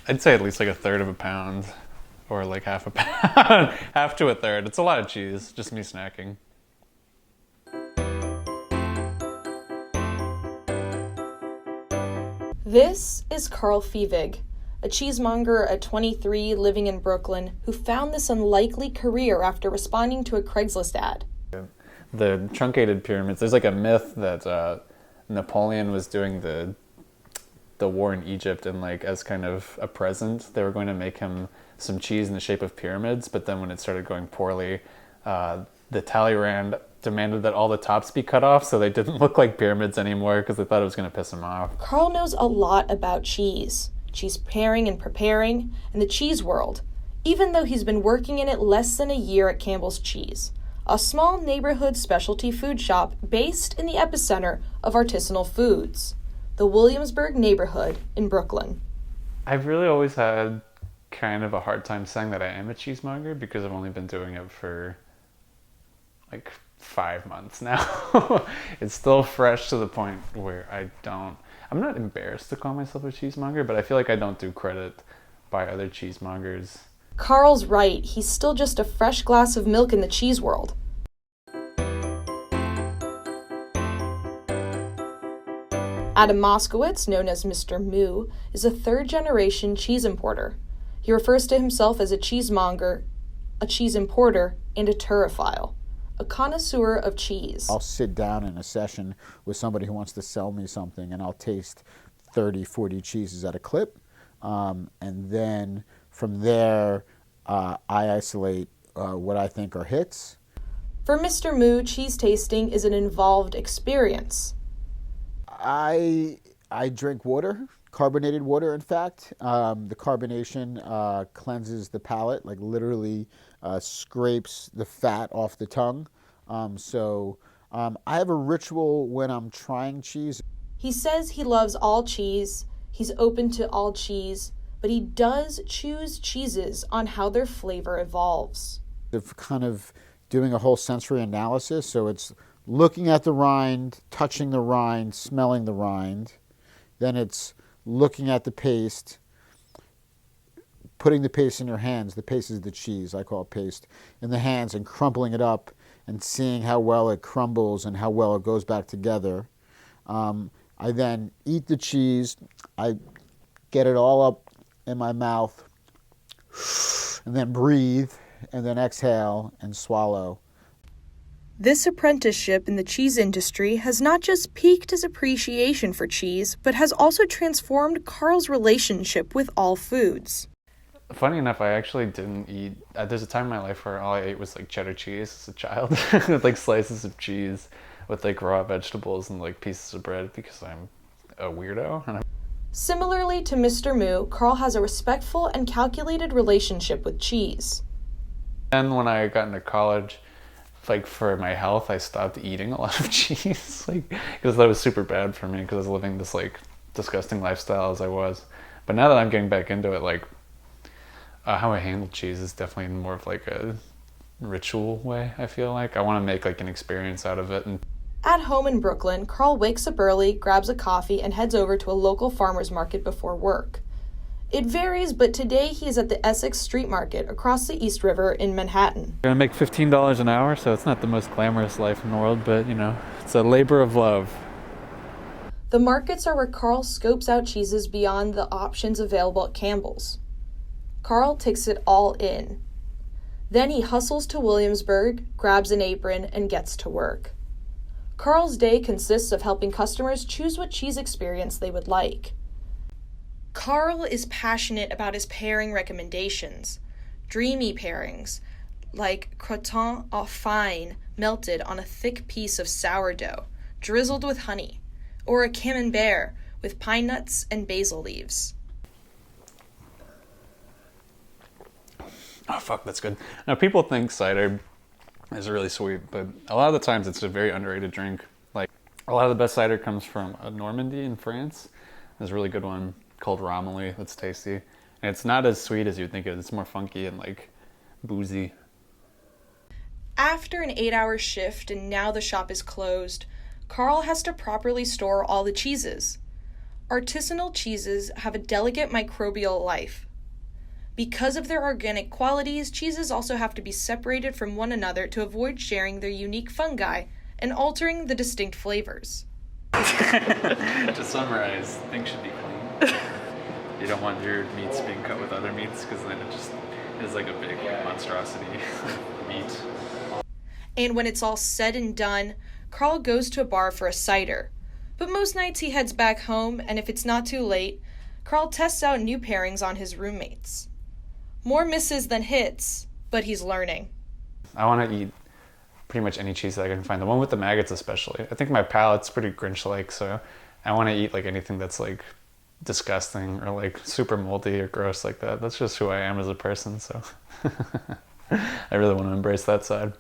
I'd say at least like a third of a pound, or like half a pound, half to a third. It's a lot of cheese, just me snacking. This is Karl Viewig, a cheesemonger at 23 living in Brooklyn who found this unlikely career after responding to a Craigslist ad. The truncated pyramids, there's like a myth that Napoleon was doing the war in Egypt, and like as kind of a present, they were going to make him some cheese in the shape of pyramids, but then when it started going poorly, the Talleyrand demanded that all the tops be cut off so they didn't look like pyramids anymore because they thought it was going to piss him off. Karl knows a lot about cheese pairing and preparing, and the cheese world, even though he's been working in it less than a year at Campbell's Cheese, a small neighborhood specialty food shop based in the epicenter of artisanal foods, the Williamsburg neighborhood in Brooklyn. I've really always had kind of a hard time saying that I am a cheesemonger because I've only been doing it for like 5 months now. It's still fresh to the point where I'm not embarrassed to call myself a cheesemonger, but I feel like I don't do credit by other cheesemongers. Karl's right, he's still just a fresh glass of milk in the cheese world. Adam Moskowitz, known as Mr. Moo, is a third-generation cheese importer. He refers to himself as a cheesemonger, a cheese importer, and a turophile, a connoisseur of cheese. I'll sit down in a session with somebody who wants to sell me something, and I'll taste 30, 40 cheeses at a clip. And then from there, I isolate what I think are hits. For Mr. Moo, cheese tasting is an involved experience. I drink water, carbonated water, in fact. The carbonation cleanses the palate, like literally scrapes the fat off the tongue. So I have a ritual when I'm trying cheese. He says he loves all cheese, he's open to all cheese, but he does choose cheeses on how their flavor evolves. Of kind of doing a whole sensory analysis, so it's looking at the rind, touching the rind, smelling the rind. Then it's looking at the paste, putting the paste in your hands. The paste is the cheese, I call it paste, in the hands, and crumpling it up and seeing how well it crumbles and how well it goes back together. I then eat the cheese. I get it all up in my mouth and then breathe and then exhale and swallow. This apprenticeship in the cheese industry has not just piqued his appreciation for cheese, but has also transformed Karl's relationship with all foods. Funny enough, I actually didn't eat. There's a time in my life where all I ate was like cheddar cheese as a child, with like slices of cheese with like raw vegetables and like pieces of bread because I'm a weirdo. Similarly to Mr. Moo, Karl has a respectful and calculated relationship with cheese. And when I got into college, like for my health, I stopped eating a lot of cheese, like because that was super bad for me because I was living this like disgusting lifestyle as I was. But now that I'm getting back into it, like how I handle cheese is definitely more of like a ritual way. I feel like I want to make like an experience out of it. And at home in Brooklyn, Karl wakes up early, grabs a coffee, and heads over to a local farmer's market before work. It varies, but today he is at the Essex Street Market across the East River in Manhattan. I'm gonna make $15 an hour, so it's not the most glamorous life in the world, but you know, it's a labor of love. The markets are where Karl scopes out cheeses beyond the options available at Campbell's. Karl takes it all in. Then he hustles to Williamsburg, grabs an apron, and gets to work. Karl's day consists of helping customers choose what cheese experience they would like. Karl is passionate about his pairing recommendations, dreamy pairings, like croûtons au fine melted on a thick piece of sourdough, drizzled with honey, or a camembert with pine nuts and basil leaves. Oh fuck, that's good. Now people think cider is really sweet, but a lot of the times it's a very underrated drink. Like a lot of the best cider comes from Normandy in France. There's a really good one called Romilly that's tasty. And it's not as sweet as you'd think it is. It's more funky and like boozy. After an 8-hour shift and now the shop is closed, Karl has to properly store all the cheeses. Artisanal cheeses have a delicate microbial life. Because of their organic qualities, cheeses also have to be separated from one another to avoid sharing their unique fungi and altering the distinct flavors. To summarize, things should be clean. You don't want your meats being cut with other meats because then it just is like a big monstrosity meat. And when it's all said and done, Karl goes to a bar for a cider. But most nights he heads back home, and if it's not too late, Karl tests out new pairings on his roommates. More misses than hits, but he's learning. I want to eat pretty much any cheese that I can find. The one with the maggots especially. I think my palate's pretty Grinch-like, so I want to eat like anything that's like disgusting or like super moldy or gross like that. That's just who I am as a person, so I really want to embrace that side.